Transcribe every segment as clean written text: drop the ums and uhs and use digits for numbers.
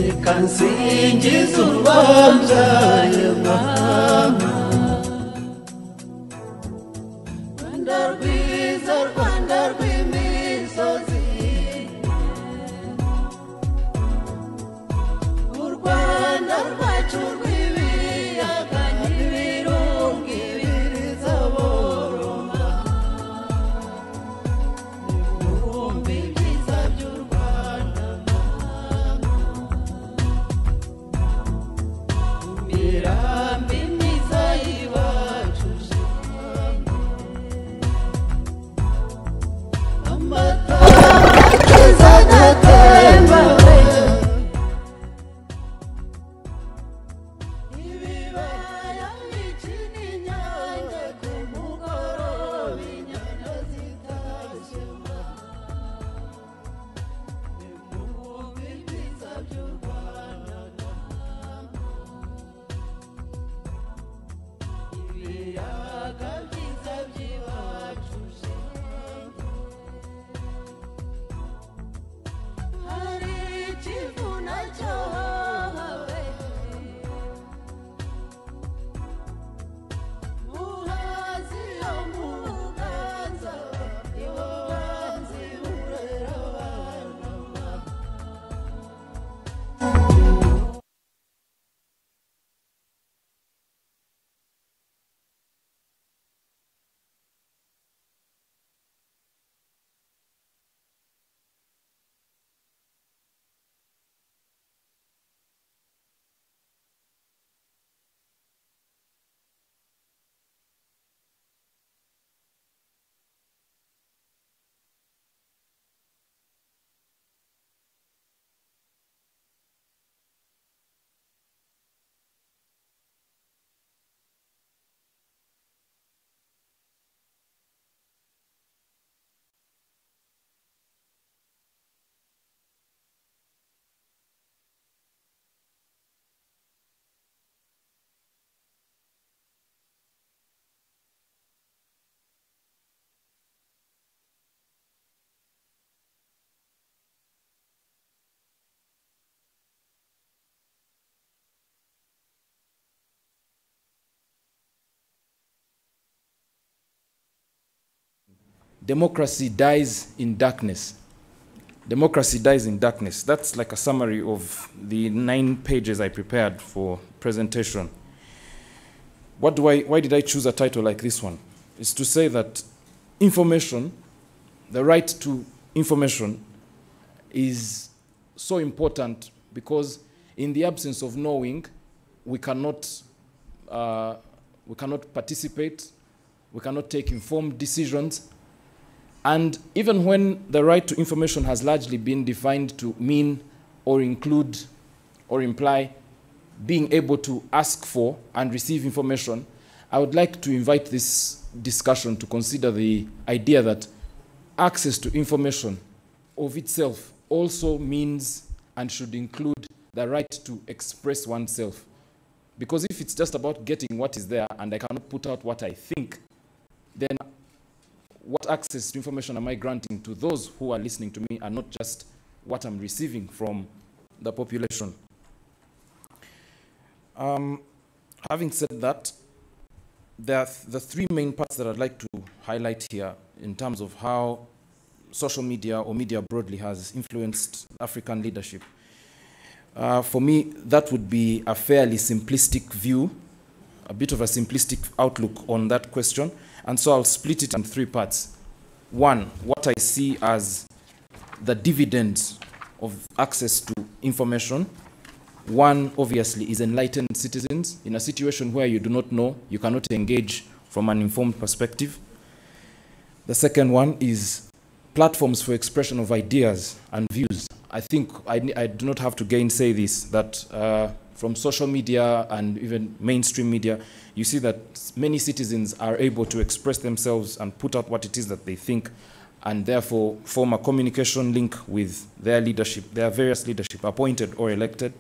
Ikansingiza urwabyaye mama, Rwanda rwiza, Rwanda rw'imisozi, u Rwanda rwacu rw'ibiyaga n'ibirunga ibiriza boroma, ibihumbi byiza by'u Rwanda mirambi myiza y'iwacu amata meza adatemba ibibaya bikina inyange ku mugoroba inyana zitashye ibihumbi byiza by'u Rwanda ibiyaga byiza by'iwacu hari ikivuna cyahawe muhazi yo mu Buganza nibo banzi burera abana. Democracy dies in darkness. Democracy dies in darkness. That's like a summary of the 9 pages I prepared for presentation. Why did I choose a title like this one? It's to say that information, the right to information, is so important because in the absence of knowing, we cannot participate, we cannot take informed decisions. And even when the right to information has largely been defined to mean or include or imply being able to ask for and receive information, I would like to invite this discussion to consider the idea that access to information of itself also means and should include the right to express oneself. Because if it's just about getting what is there and I cannot put out what I think, then what access to information am I granting to those who are listening to me and not just what I'm receiving from the population? Having said that, there are the 3 main parts that I'd like to highlight here in terms of how social media or media broadly has influenced African leadership. For me, that would be a fairly simplistic view, a bit of a simplistic outlook on that question. And so I'll split it in 3 parts. 1, what I see as the dividends of access to information. 1, obviously, is enlightened citizens. In a situation where you do not know, you cannot engage from an informed perspective. The second one is platforms for expression of ideas and views. I think I do not have to gainsay this, that from social media and even mainstream media, you see that many citizens are able to express themselves and put out what it is that they think, and therefore form a communication link with their leadership, their various leadership, appointed or elected.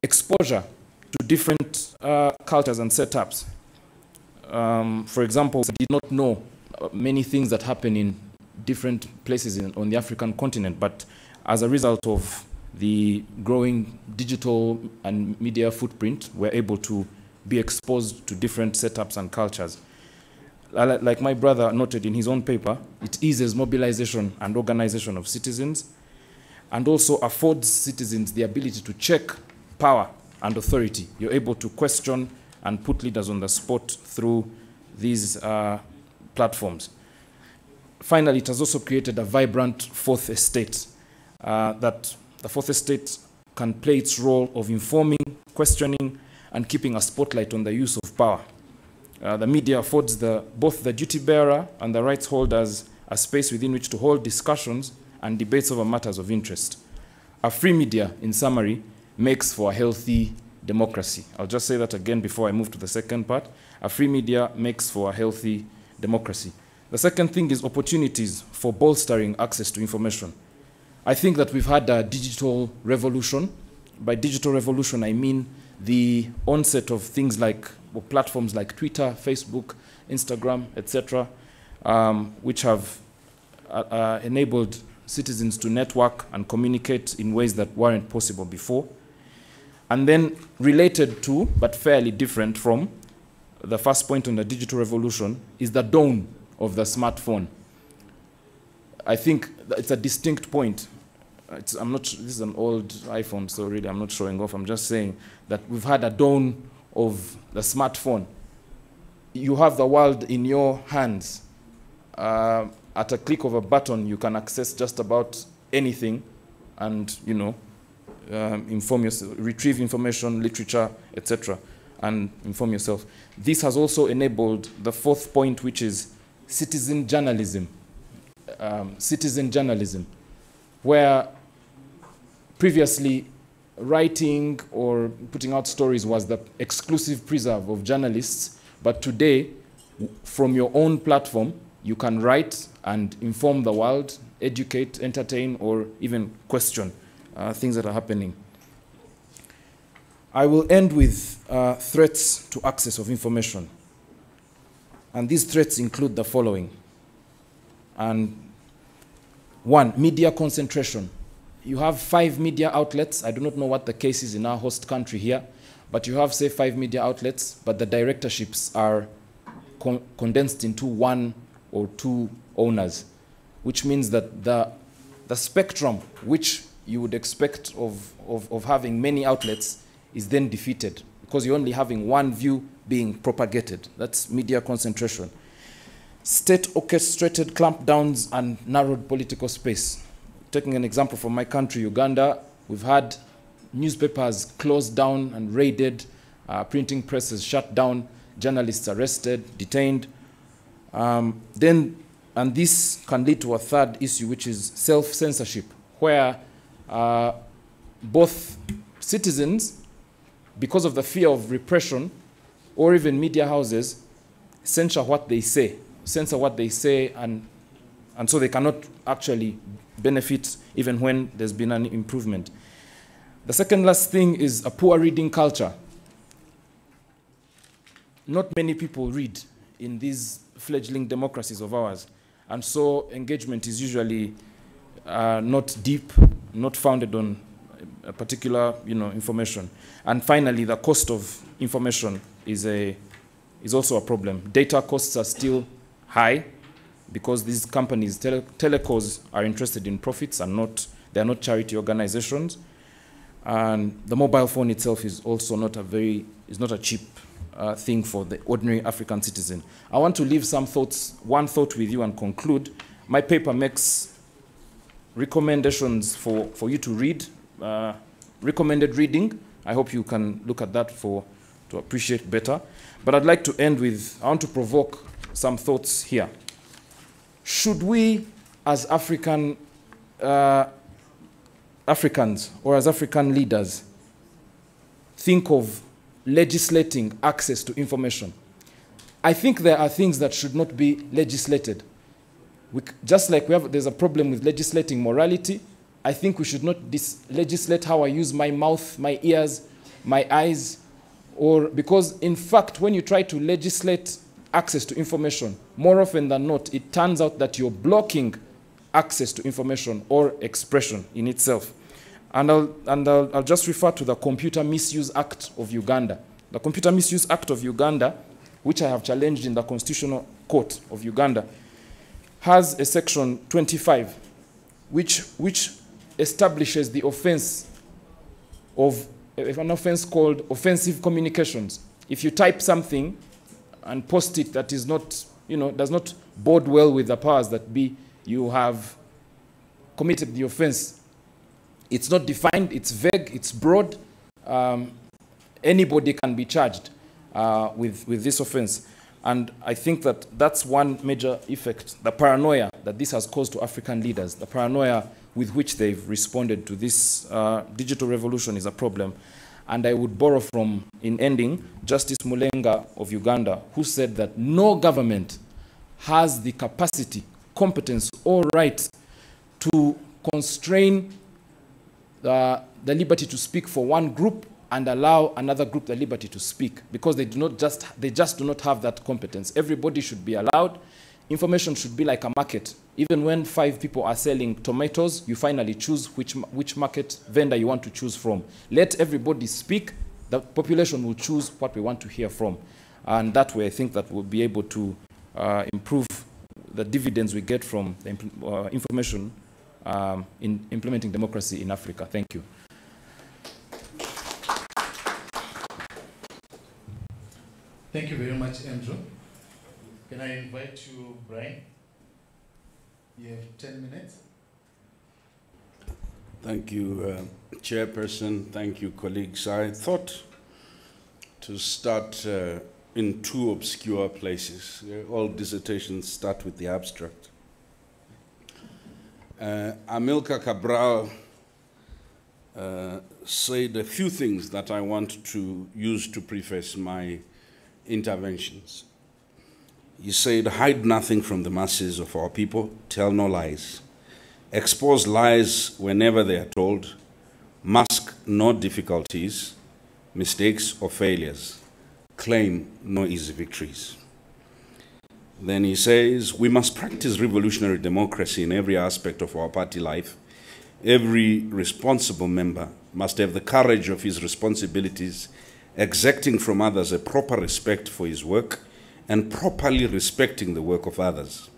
Exposure to different cultures and setups. For example, I did not know many things that happen in different places on the African continent, but as a result of the growing digital and media footprint, we're able to be exposed to different setups and cultures. Like my brother noted in his own paper, it eases mobilization and organization of citizens, and also affords citizens the ability to check power and authority. You're able to question and put leaders on the spot through these platforms. Finally, it has also created a vibrant fourth estate, that the fourth estate can play its role of informing, questioning, and keeping a spotlight on the use of power. The media affords both the duty bearer and the rights holders a space within which to hold discussions and debates over matters of interest. A free media, in summary, makes for a healthy democracy. I'll just say that again before I move to the second part. A free media makes for a healthy democracy. The second thing is opportunities for bolstering access to information. I think that we've had a digital revolution. By digital revolution, I mean the onset of things like platforms like Twitter, Facebook, Instagram, etc., which have enabled citizens to network and communicate in ways that weren't possible before. And then related to, but fairly different from, the first point on the digital revolution is the dawn of the smartphone. I think it's a distinct point. This is an old iPhone, so really I'm not showing off. I'm just saying that we've had a dawn of the smartphone. You have the world in your hands. At a click of a button, you can access just about anything and, you know, inform yourself, retrieve information, literature, etc., and inform yourself. This has also enabled the fourth point, which is citizen journalism. Citizen journalism, where previously writing or putting out stories was the exclusive preserve of journalists, but today, from your own platform, you can write and inform the world, educate, entertain, or even question things that are happening. I will end with threats to access of information. And these threats include the following. And one, media concentration. You have 5 media outlets. I do not know what the case is in our host country here, but you have, say, 5 media outlets, but the directorships are condensed into 1 or 2 owners, which means that the spectrum which you would expect of having many outlets is then defeated because you're only having one view being propagated. That's media concentration. State-orchestrated clampdowns and narrowed political space. Taking an example from my country, Uganda, we've had newspapers closed down and raided, printing presses shut down, journalists arrested, detained. And this can lead to a third issue, which is self-censorship, where both citizens, because of the fear of repression, or even media houses, censor what they say, and so they cannot actually benefit even when there's been an improvement. The second last thing is a poor reading culture. Not many people read in these fledgling democracies of ours, and so engagement is usually not deep, not founded on a particular, information. And finally, the cost of information is also a problem. Data costs are still high because these companies, telecos, are interested in profits and they're not charity organizations. And the mobile phone itself is also not a cheap thing for the ordinary African citizen. I want to leave one thought with you and conclude. My paper makes recommendations for you to read, recommended reading. I hope you can look at that to appreciate better. But I'd like to end with, I want to provoke some thoughts here. Should we, as Africans or as African leaders, think of legislating access to information? I think there are things that should not be legislated. Just like there's a problem with legislating morality, I think we should not legislate how I use my mouth, my ears, my eyes, because in fact, when you try to legislate access to information, more often than not, it turns out that you're blocking access to information or expression in itself. And I'll just refer to the Computer Misuse Act of Uganda. The Computer Misuse Act of Uganda, which I have challenged in the Constitutional Court of Uganda, has a section 25, which establishes the offense of an offense called offensive communications. If you type something and post it that is not, does not bode well with the powers that be, you have committed the offense. It's not defined, it's vague, it's broad. Anybody can be charged with this offense. And I think that that's one major effect, the paranoia that this has caused to African leaders, the paranoia with which they've responded to this digital revolution is a problem. And I would borrow from, in ending, Justice Mulenga of Uganda, who said that no government has the capacity, competence, or right to constrain the liberty to speak for one group and allow another group the liberty to speak, because they just do not have that competence. Everybody should be allowed. Information should be like a market. Even when 5 people are selling tomatoes, you finally choose which market vendor you want to choose from. Let everybody speak. The population will choose what we want to hear from. And that way, I think that we'll be able to improve the dividends we get from the information in implementing democracy in Africa. Thank you. Thank you very much, Andrew. Can I invite you, Brian? You have 10 minutes. Thank you, Chairperson. Thank you, colleagues. I thought to start in 2 obscure places. All dissertations start with the abstract. Amilcar Cabral said a few things that I want to use to preface my interventions. He said, hide nothing from the masses of our people, tell no lies. Expose lies whenever they are told, mask no difficulties, mistakes or failures, claim no easy victories. Then he says, we must practice revolutionary democracy in every aspect of our party life. Every responsible member must have the courage of his responsibilities, exacting from others a proper respect for his work and properly respecting the work of others.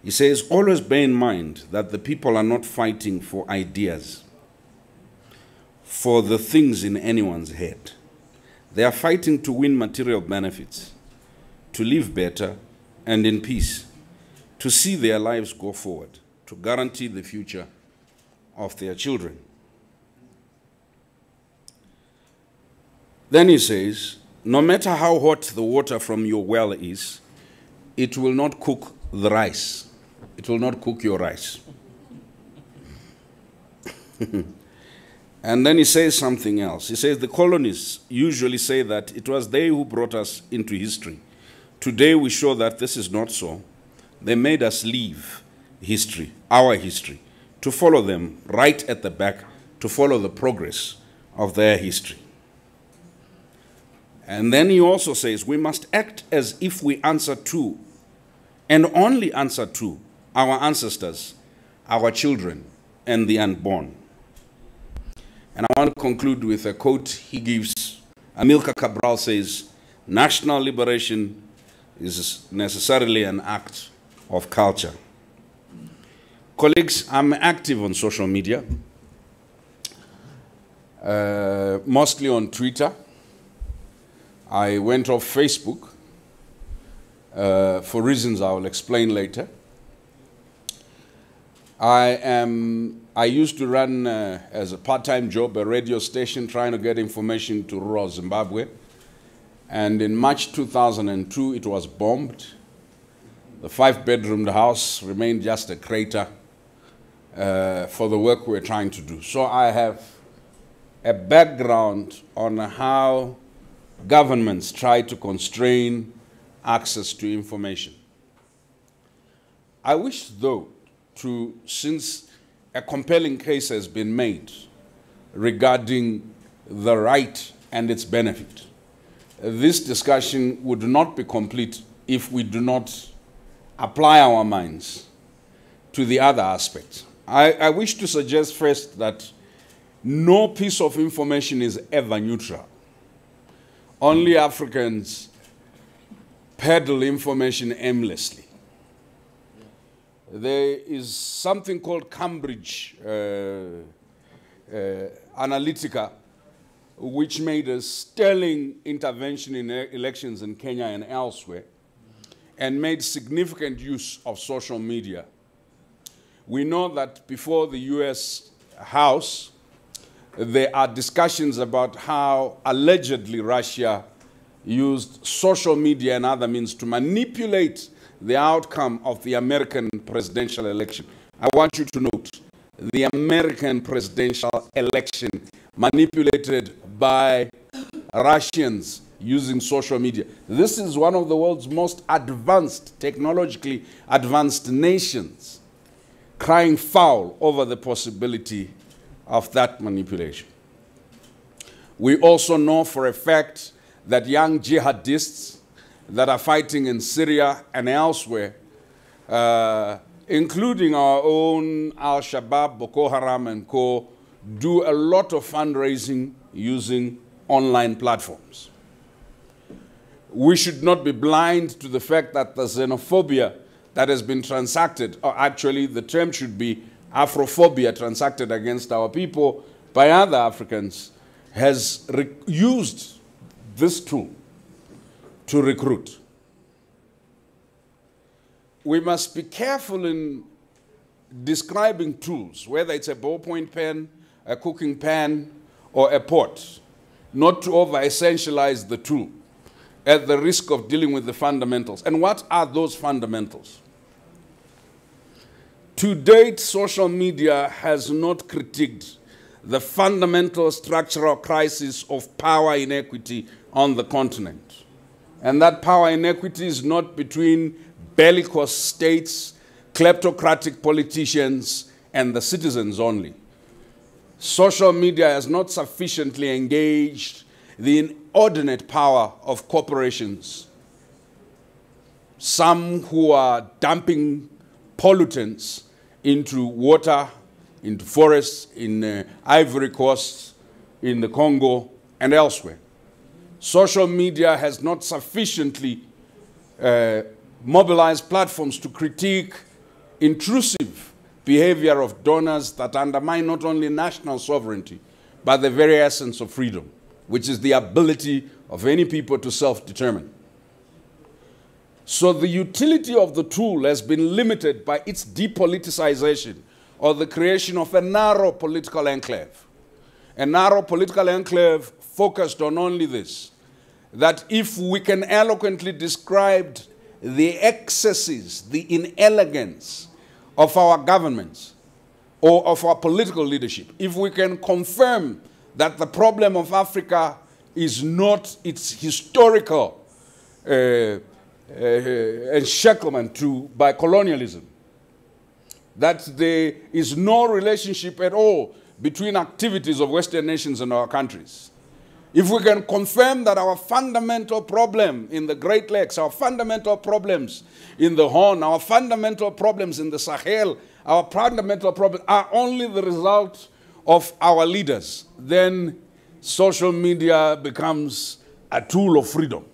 He says, always bear in mind that the people are not fighting for ideas, for the things in anyone's head. They are fighting to win material benefits, to live better and in peace, to see their lives go forward, to guarantee the future of their children. Then he says, no matter how hot the water from your well is, it will not cook the rice. It will not cook your rice. And then he says something else. He says the colonists usually say that it was they who brought us into history. Today we show that this is not so. They made us leave history, our history, to follow them right at the back, to follow the progress of their history. And then he also says we must act as if we answer to, and only answer to, our ancestors, our children, and the unborn. And I want to conclude with a quote he gives. Amilcar Cabral says, national liberation is necessarily an act of culture. Colleagues, I'm active on social media, mostly on Twitter. I went off Facebook for reasons I will explain later. I used to run as a part-time job a radio station trying to get information to rural Zimbabwe. And in March 2002, it was bombed. The 5-bedroomed house remained just a crater for the work we're trying to do. So I have a background on how governments try to constrain access to information. I wish, though, since a compelling case has been made regarding the right and its benefit, this discussion would not be complete if we do not apply our minds to the other aspects. I wish to suggest first that no piece of information is ever neutral. Only Africans peddle information aimlessly. There is something called Cambridge Analytica, which made a sterling intervention in elections in Kenya and elsewhere, and made significant use of social media. We know that before the US House, there are discussions about how allegedly Russia used social media and other means to manipulate the outcome of the American presidential election. I want you to note, the American presidential election manipulated by Russians using social media. This is one of the world's most advanced, technologically advanced nations, crying foul over the possibility of that manipulation. We also know for a fact that young jihadists that are fighting in Syria and elsewhere, including our own Al-Shabaab, Boko Haram and co, do a lot of fundraising using online platforms. We should not be blind to the fact that the xenophobia that has been transacted, or actually the term should be Afrophobia transacted against our people by other Africans, has used this tool to recruit. We must be careful in describing tools, whether it's a ballpoint pen, a cooking pan, or a pot, not to over-essentialize the tool at the risk of dealing with the fundamentals. And what are those fundamentals? To date, social media has not critiqued the fundamental structural crisis of power inequity on the continent. And that power inequity is not between bellicose states, kleptocratic politicians, and the citizens only. Social media has not sufficiently engaged the inordinate power of corporations, some who are dumping pollutants into water, into forests, in Ivory Coast, in the Congo, and elsewhere. Social media has not sufficiently mobilized platforms to critique intrusive behavior of donors that undermine not only national sovereignty, but the very essence of freedom, which is the ability of any people to self-determine. So the utility of the tool has been limited by its depoliticization, or the creation of a narrow political enclave. A narrow political enclave focused on only this, that if we can eloquently describe the excesses, the inelegance of our governments or of our political leadership, if we can confirm that the problem of Africa is not its historical encirclement by colonialism, that there is no relationship at all between activities of Western nations and our countries. If we can confirm that our fundamental problem in the Great Lakes, our fundamental problems in the Horn, our fundamental problems in the Sahel, our fundamental problems are only the result of our leaders, then social media becomes a tool of freedom.